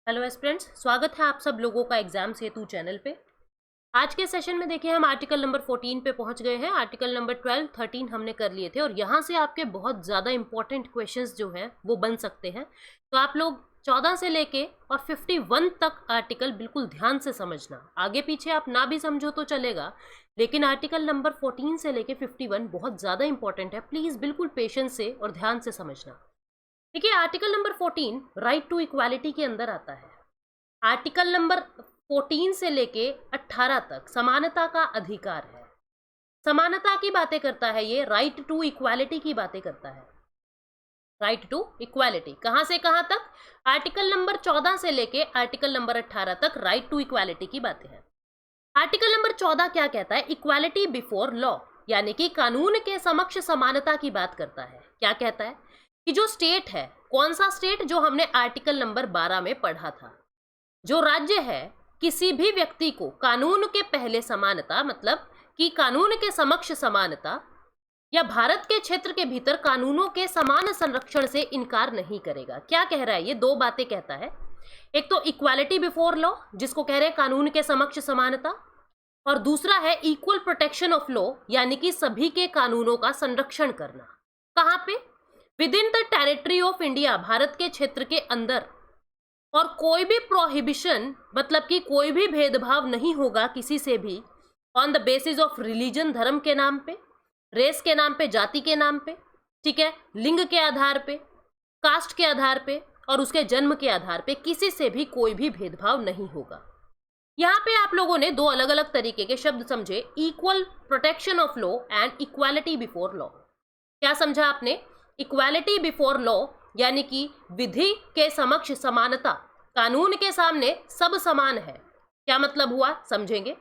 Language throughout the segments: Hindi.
हेलो एस्पिरेंट्स, स्वागत है आप सब लोगों का एग्जाम सेतु चैनल पे। आज के सेशन में देखिए हम आर्टिकल नंबर 14 पे पहुंच गए हैं। आर्टिकल नंबर 12, 13 हमने कर लिए थे और यहाँ से आपके बहुत ज़्यादा इंपॉर्टेंट क्वेश्चंस जो हैं वो बन सकते हैं। तो आप लोग 14 से लेके और 51 तक आर्टिकल बिल्कुल ध्यान से समझना। आगे पीछे आप ना भी समझो तो चलेगा, लेकिन आर्टिकल नंबर 14 से लेके 51 बहुत ज़्यादा इंपॉर्टेंट है। प्लीज़ बिल्कुल पेशेंस से और ध्यान से समझना। देखिए, article number 14 right to equality के अंदर आता है। आर्टिकल नंबर 14 से लेके 18 तक समानता का अधिकार है। समानता की बातें करता है ये, राइट टू इक्वालिटी की बातें करता है। राइट टू इक्वालिटी कहां से कहां तक? आर्टिकल नंबर 14 से लेके आर्टिकल नंबर 18 तक राइट टू इक्वालिटी की बातें हैं। आर्टिकल नंबर 14 क्या कहता है? इक्वालिटी बिफोर लॉ, यानी कि कानून के समक्ष समानता की बात करता है। क्या कहता है कि जो स्टेट है, कौन सा स्टेट? जो हमने आर्टिकल नंबर 12 में पढ़ा था। जो राज्य है, किसी भी व्यक्ति को कानून के पहले समानता, मतलब कि कानून के समक्ष समानता या भारत के क्षेत्र के भीतर कानूनों के समान संरक्षण से इनकार नहीं करेगा। क्या कह रहा है ये? दो बातें कहता है। एक तो इक्वालिटी बिफोर लॉ, जिसको कह रहे हैं कानून के समक्ष समानता, और दूसरा है इक्वल प्रोटेक्शन ऑफ लॉ, यानी कि सभी के कानूनों का संरक्षण करना। कहां पे? With in the territory of India, Bharat के क्षेत्र के अंदर। और कोई भी प्रोहिबिशन, मतलब कि कोई भी भेदभाव नहीं होगा किसी से भी on the basis of religion, धर्म के नाम पे, रेस के नाम पे, जाति के नाम पे, ठीक है, लिंग के आधार पे, कास्ट के आधार पे और उसके जन्म के आधार पे किसी से भी कोई भी भेदभाव नहीं होगा। यहाँ पे आप लोगों ने दो अलग अलग तरीके के शब्द समझे, equal protection of law and equality before law. क्या समझा आपने? इक्वालिटी बिफोर लॉ यानी कि विधि के समक्ष समानता, कानून के सामने सब समान है। क्या मतलब हुआ? समझेंगे।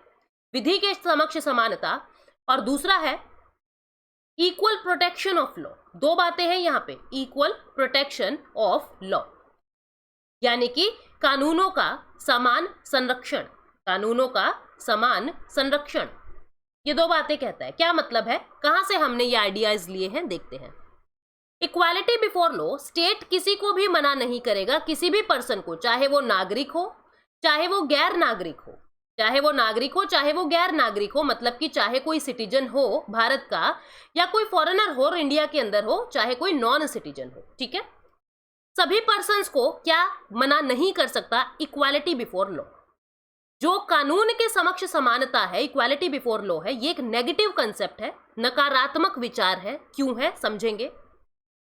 विधि के समक्ष समानता, और दूसरा है इक्वल प्रोटेक्शन ऑफ लॉ। दो बातें हैं यहाँ पे, इक्वल प्रोटेक्शन ऑफ लॉ यानी कि कानूनों का समान संरक्षण, कानूनों का समान संरक्षण। ये दो बातें कहता है। क्या मतलब है? कहां से हमने ये आइडियाज लिए हैं, देखते हैं। इक्वालिटी बिफोर लॉ, स्टेट किसी को भी मना नहीं करेगा, किसी भी पर्सन को, चाहे वो नागरिक हो चाहे वो गैर नागरिक हो, चाहे वो नागरिक हो चाहे वो गैर नागरिक हो, मतलब कि चाहे कोई सिटीजन हो भारत का या कोई फॉरेनर हो इंडिया के अंदर हो, चाहे कोई नॉन सिटीजन हो, ठीक है, सभी पर्सन्स को क्या मना नहीं कर सकता? Equality before law. जो कानून के समक्ष समानता है, इक्वालिटी बिफोर लॉ है, ये एक नेगेटिव कंसेप्ट है, नकारात्मक विचार है। क्यों है? समझेंगे।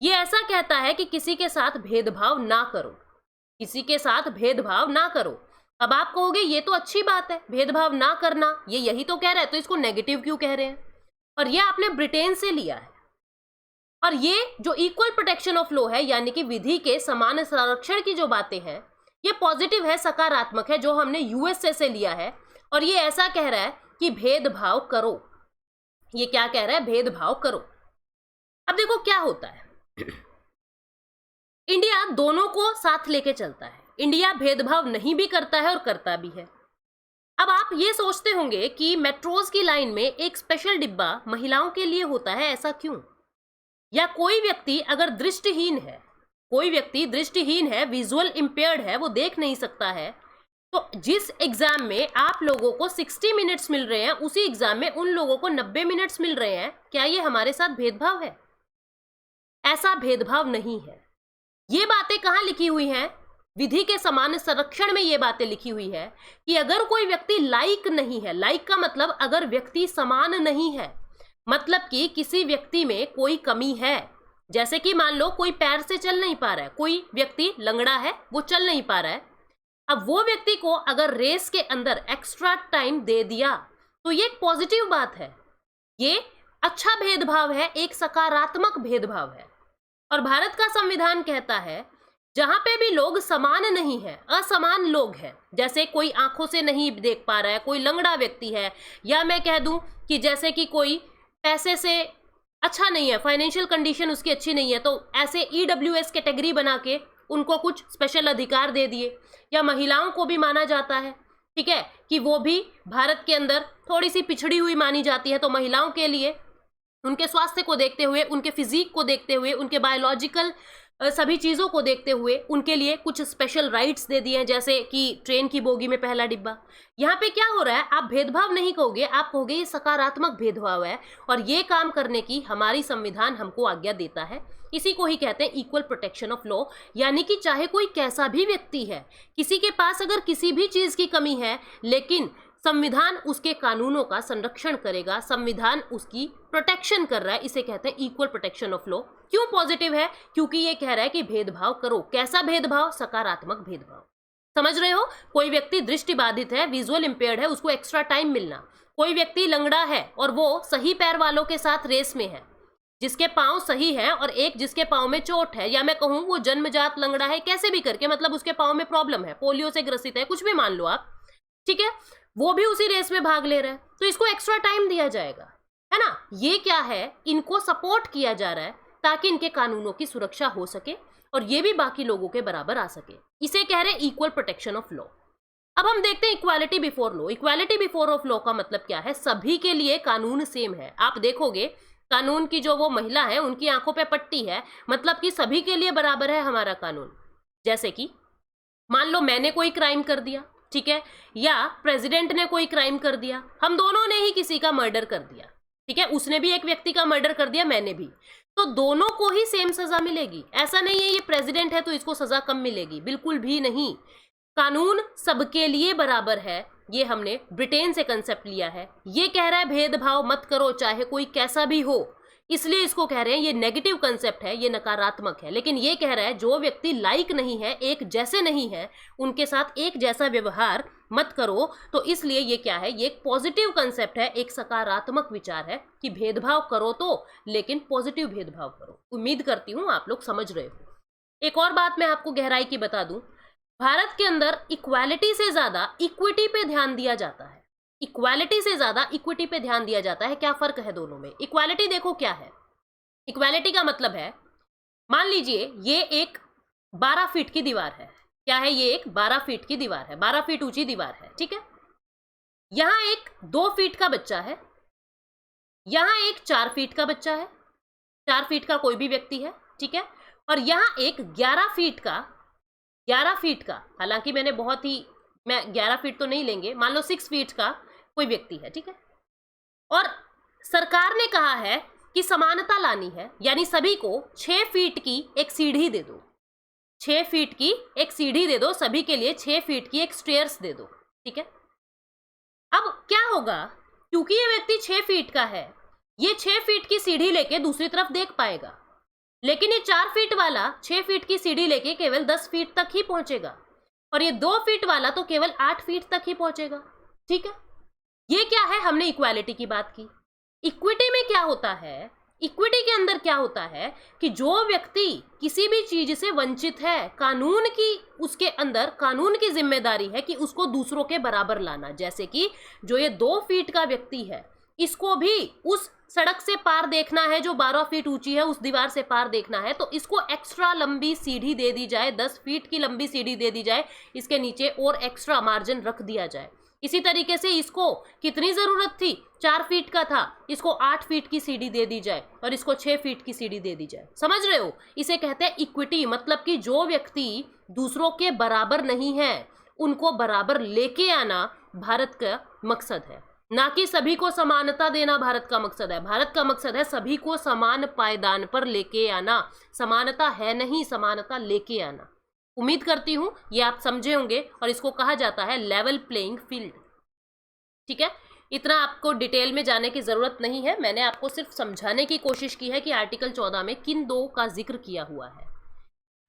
ये ऐसा कहता है कि किसी के साथ भेदभाव ना करो, किसी के साथ भेदभाव ना करो। अब आप कहोगे ये तो अच्छी बात है, भेदभाव ना करना, ये यही तो कह रहा है, तो इसको नेगेटिव क्यों कह रहे हैं? और ये आपने ब्रिटेन से लिया है। और ये जो इक्वल प्रोटेक्शन ऑफ लॉ है, यानी कि विधि के समान संरक्षण की जो बातें हैं, ये पॉजिटिव है, सकारात्मक है, जो हमने यूएसए से लिया है। और ये ऐसा कह रहा है कि भेदभाव करो। ये क्या कह रहा है? भेदभाव करो। अब देखो क्या होता है, इंडिया दोनों को साथ लेके चलता है। इंडिया भेदभाव नहीं भी करता है और करता भी है। अब आप ये सोचते होंगे कि मेट्रोज की लाइन में एक स्पेशल डिब्बा महिलाओं के लिए होता है, ऐसा क्यों? या कोई व्यक्ति अगर दृष्टिहीन है, कोई व्यक्ति दृष्टिहीन है, विजुअल इंपेयर्ड है, वो देख नहीं सकता है, तो जिस एग्जाम में आप लोगों को 60 मिनट्स मिल रहे हैं, उसी एग्जाम में उन लोगों को 90 मिनट्स मिल रहे हैं। क्या ये हमारे साथ भेदभाव है? ऐसा भेदभाव नहीं है। ये बातें कहाँ लिखी हुई हैं? विधि के समान संरक्षण में ये बातें लिखी हुई है कि अगर कोई व्यक्ति लाइक नहीं है, लाइक का मतलब अगर व्यक्ति समान नहीं है, मतलब कि किसी व्यक्ति में कोई कमी है, जैसे कि मान लो कोई पैर से चल नहीं पा रहा है, कोई व्यक्ति लंगड़ा है, वो चल नहीं पा रहा है। अब वो व्यक्ति को अगर रेस के अंदर एक्स्ट्रा टाइम दे दिया तो ये एक पॉजिटिव बात है, ये अच्छा भेदभाव है, एक सकारात्मक भेदभाव है। और भारत का संविधान कहता है जहां पे भी लोग समान नहीं है, असमान लोग हैं, जैसे कोई आंखों से नहीं देख पा रहा है, कोई लंगड़ा व्यक्ति है, या मैं कह दूं कि जैसे कि कोई पैसे से अच्छा नहीं है, फाइनेंशियल कंडीशन उसकी अच्छी नहीं है, तो ऐसे ईडब्ल्यूएस कैटेगरी बना के उनको कुछ स्पेशल अधिकार दे दिए। या महिलाओं को भी माना जाता है, ठीक है, कि वो भी भारत के अंदर थोड़ी सी पिछड़ी हुई मानी जाती है, तो महिलाओं के लिए उनके स्वास्थ्य को देखते हुए, उनके फिजिक को देखते हुए, उनके बायोलॉजिकल सभी चीज़ों को देखते हुए उनके लिए कुछ स्पेशल राइट्स दे दिए हैं, जैसे कि ट्रेन की बोगी में पहला डिब्बा। यहाँ पे क्या हो रहा है, आप भेदभाव नहीं कहोगे, आप कहोगे ये सकारात्मक भेदभाव है और ये काम करने की हमारी संविधान हमको आज्ञा देता है। इसी को ही कहते हैं इक्वल प्रोटेक्शन ऑफ लॉ, यानी कि चाहे कोई कैसा भी व्यक्ति है, किसी के पास अगर किसी भी चीज़ की कमी है, लेकिन संविधान उसके कानूनों का संरक्षण करेगा, संविधान उसकी प्रोटेक्शन कर रहा है, इसे कहते हैं इक्वल प्रोटेक्शन ऑफ लॉ। क्यों पॉजिटिव है? क्योंकि ये कह रहा है कि भेदभाव करो। कैसा भेदभाव? सकारात्मक भेदभाव। समझ रहे हो? कोई व्यक्ति दृष्टि बाधित है, विजुअल इंपेयर्ड है, उसको एक्स्ट्रा टाइम मिलना। कोई व्यक्ति लंगड़ा है और वो सही पैर वालों के साथ रेस में है, जिसके पांव सही है और एक जिसके पांव में चोट है, या मैं कहूं वो जन्मजात लंगड़ा है, कैसे भी करके, मतलब उसके पांव में प्रॉब्लम है, पोलियो से ग्रसित है, कुछ भी मान लो आप, ठीक है, वो भी उसी रेस में भाग ले रहा है, तो इसको एक्स्ट्रा टाइम दिया जाएगा, है ना। ये क्या है, इनको सपोर्ट किया जा रहा है ताकि इनके कानूनों की सुरक्षा हो सके और ये भी बाकी लोगों के बराबर आ सके। इसे कह रहे हैं इक्वल प्रोटेक्शन ऑफ लॉ। अब हम देखते हैं equality before law. Equality before of law का मतलब क्या है? सभी के लिए कानून सेम है। आप देखोगे कानून की जो वो महिला है उनकी आंखों पे पट्टी है, मतलब कि सभी के लिए बराबर है हमारा कानून। जैसे कि मान लो मैंने कोई क्राइम कर दिया, ठीक है, या प्रेसिडेंट ने कोई क्राइम कर दिया, हम दोनों ने ही किसी का मर्डर कर दिया, ठीक है, उसने भी एक व्यक्ति का मर्डर कर दिया, मैंने भी, तो दोनों को ही सेम सजा मिलेगी। ऐसा नहीं है ये प्रेसिडेंट है तो इसको सजा कम मिलेगी, बिल्कुल भी नहीं। कानून सबके लिए बराबर है, ये हमने ब्रिटेन से कंसेप्ट लिया है। ये कह रहा है भेदभाव मत करो चाहे कोई कैसा भी हो, इसलिए इसको कह रहे हैं ये नेगेटिव कंसेप्ट है, ये नकारात्मक है। लेकिन ये कह रहा है जो व्यक्ति लाइक नहीं है, एक जैसे नहीं है, उनके साथ एक जैसा व्यवहार मत करो। तो इसलिए ये क्या है, ये एक पॉजिटिव कंसेप्ट है, एक सकारात्मक विचार है कि भेदभाव करो तो, लेकिन पॉजिटिव भेदभाव करो। उम्मीद करती हूँ आप लोग समझ रहे हो। एक और बात मैं आपको गहराई की बता दूं, भारत के अंदर इक्वालिटी से ज्यादा इक्विटी पे ध्यान दिया जाता है। इक्वालिटी से ज्यादा इक्विटी पे ध्यान दिया जाता है। क्या फर्क है दोनों में? इक्वालिटी देखो क्या है। इक्वालिटी का मतलब है, मान लीजिए ये एक 12 फीट की दीवार है। क्या है? ये एक 12 फीट की दीवार है, 12 फीट ऊंची दीवार है, ठीक है। यहां एक 2 फीट का बच्चा है, यहां एक 4 फीट का बच्चा है, 4 फीट का कोई भी व्यक्ति है, ठीक है, और यहां एक 11 फीट का, हालांकि मैं 11 फीट तो नहीं लेंगे, मान लो 6 फीट का कोई व्यक्ति है, ठीक है। और सरकार ने कहा है कि समानता लानी है, यानी सभी को 6 फीट की एक सीढ़ी दे दो, 6 फीट की एक सीढ़ी दे दो, सभी के लिए 6 फीट की एक स्टेयर्स दे दो, ठीक है। अब क्या होगा, क्योंकि ये व्यक्ति 6 फीट का है, ये 6 फीट की सीढ़ी लेके दूसरी तरफ देख पाएगा, लेकिन ये 4 फीट वाला 6 फीट की सीढ़ी लेके केवल 10 फीट तक ही पहुंचेगा, और ये 2 फीट वाला तो केवल 8 फीट तक ही पहुंचेगा, ठीक है। ये क्या है, हमने इक्वालिटी की बात की। इक्विटी में क्या होता है, इक्विटी के अंदर क्या होता है कि जो व्यक्ति किसी भी चीज से वंचित है, कानून की, उसके अंदर कानून की जिम्मेदारी है कि उसको दूसरों के बराबर लाना। जैसे कि जो ये 2 फीट का व्यक्ति है, इसको भी उस सड़क से पार देखना है जो 12 फीट ऊंची है, उस दीवार से पार देखना है, तो इसको एक्स्ट्रा लंबी सीढ़ी दे दी जाए, 10 फीट की लंबी सीढ़ी दे दी जाए, इसके नीचे और एक्स्ट्रा मार्जिन रख दिया जाए। इसी तरीके से इसको कितनी जरूरत थी, 4 फीट का था, इसको 8 फीट की सीढ़ी दे दी जाए और इसको 6 फीट की सीढ़ी दे दी जाए। समझ रहे हो? इसे कहते हैं इक्विटी, मतलब कि जो व्यक्ति दूसरों के बराबर नहीं है उनको बराबर लेके आना भारत का मकसद है, ना कि सभी को समानता देना भारत का मकसद है। भारत का मकसद है सभी को समान पायदान पर लेके आना। समानता है नहीं, समानता लेके आना। उम्मीद करती हूं ये आप समझे होंगे, और इसको कहा जाता है लेवल प्लेइंग फील्ड, ठीक है। इतना आपको डिटेल में जाने की जरूरत नहीं है, मैंने आपको सिर्फ समझाने की कोशिश की है कि आर्टिकल 14 में किन 2 का जिक्र किया हुआ है।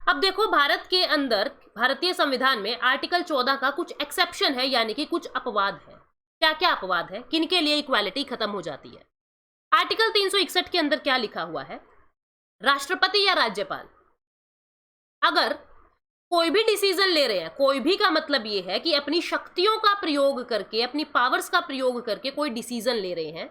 अब देखो, भारत के अंदर भारतीय संविधान में आर्टिकल 14 का कुछ एक्सेप्शन है, यानी कि कुछ अपवाद है। क्या क्या अपवाद है, किनके लिए इक्वालिटी खत्म हो जाती है? आर्टिकल 361 के अंदर क्या लिखा हुआ है, राष्ट्रपति या राज्यपाल अगर कोई भी डिसीजन ले रहे हैं, कोई भी का मतलब ये है कि अपनी शक्तियों का प्रयोग करके, अपनी पावर्स का प्रयोग करके कोई डिसीजन ले रहे हैं,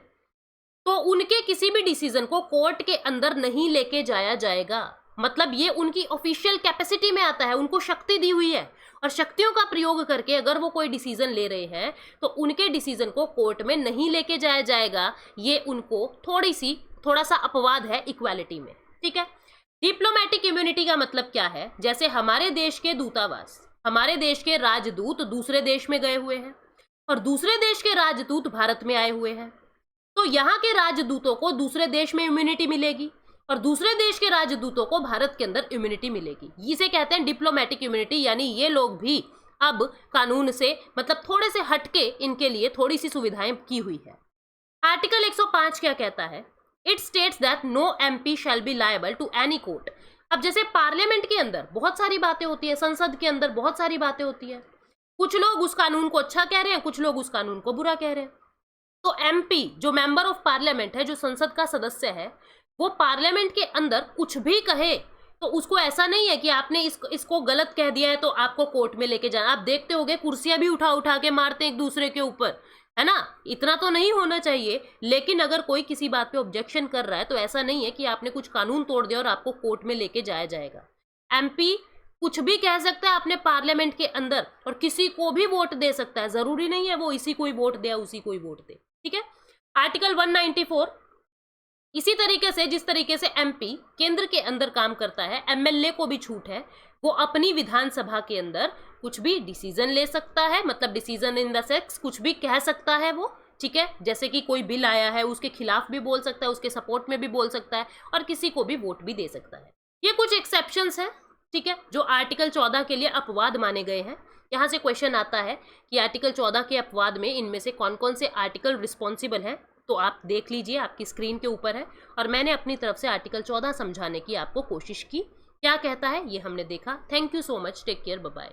तो उनके किसी भी डिसीजन को कोर्ट के अंदर नहीं लेके जाया जाएगा। मतलब ये उनकी ऑफिशियल कैपेसिटी में आता है, उनको शक्ति दी हुई है, और शक्तियों का प्रयोग करके अगर वो कोई डिसीजन ले रहे हैं तो उनके डिसीजन को कोर्ट में नहीं लेके जाया जाएगा। ये उनको थोड़ा सा अपवाद है इक्वालिटी में, ठीक है। डिप्लोमेटिक इम्यूनिटी का मतलब क्या है? जैसे हमारे देश के दूतावास, हमारे देश के राजदूत दूसरे देश में गए हुए हैं और दूसरे देश के राजदूत भारत में आए हुए हैं, तो यहाँ के राजदूतों को दूसरे देश में इम्यूनिटी मिलेगी और दूसरे देश के राजदूतों को भारत के अंदर इम्यूनिटी मिलेगी। इसे कहते हैं डिप्लोमेटिक इम्यूनिटी, यानी ये लोग भी अब कानून से मतलब थोड़े से हटके इनके लिए थोड़ी सी सुविधाएं की हुई है। आर्टिकल 105 क्या कहता है? It states that no MP shall be liable to any court. अब जैसे पार्लियामेंट के अंदर बहुत सारी बातें होती है, संसद के अंदर बहुत सारी बातें होती है, कुछ लोग उस कानून को अच्छा कह रहे हैं, कुछ लोग उस कानून को बुरा कह रहे हैं। तो एमपी जो मेंबर ऑफ पार्लियामेंट है, जो संसद का सदस्य है, वो पार्लियामेंट के अंदर कुछ भी कहे तो उसको ऐसा नहीं है कि आपने इसको गलत कह दिया है तो आपको कोर्ट में लेके जाना। आप देखते होगे कुर्सियां भी उठा उठा के मारते हैं एक दूसरे के ऊपर, है ना? इतना तो नहीं होना चाहिए, लेकिन अगर कोई किसी बात पे ऑब्जेक्शन कर रहा है तो ऐसा नहीं है कि आपने कुछ कानून तोड़ दिया और आपको कोर्ट में लेके जाया जाएगा। एमपी कुछ भी कह सकता है अपने पार्लियामेंट के अंदर और किसी को भी वोट दे सकता है, जरूरी नहीं है वो इसी को ही वोट दे या उसी को ही वोट दे, ठीक है? आर्टिकल 194, इसी तरीके से जिस तरीके से एमपी केंद्र के अंदर काम करता है, एमएलए को भी छूट है, वो अपनी विधानसभा के अंदर कुछ भी डिसीजन ले सकता है, मतलब डिसीजन इन द सेंस कुछ भी कह सकता है वो, ठीक है? जैसे कि कोई बिल आया है उसके खिलाफ भी बोल सकता है, उसके सपोर्ट में भी बोल सकता है और किसी को भी वोट भी दे सकता है। ये कुछ एक्सेप्शंस हैं, ठीक है, जो आर्टिकल 14 के लिए अपवाद माने गए हैं। यहाँ से क्वेश्चन आता है कि आर्टिकल 14 के अपवाद में इनमें से कौन कौन से आर्टिकल रिस्पॉन्सिबल हैं, तो आप देख लीजिए, आपकी स्क्रीन के ऊपर है और मैंने अपनी तरफ से आर्टिकल 14 समझाने की आपको कोशिश की। क्या कहता है ये हमने देखा। Thank you so much, take care, bye bye.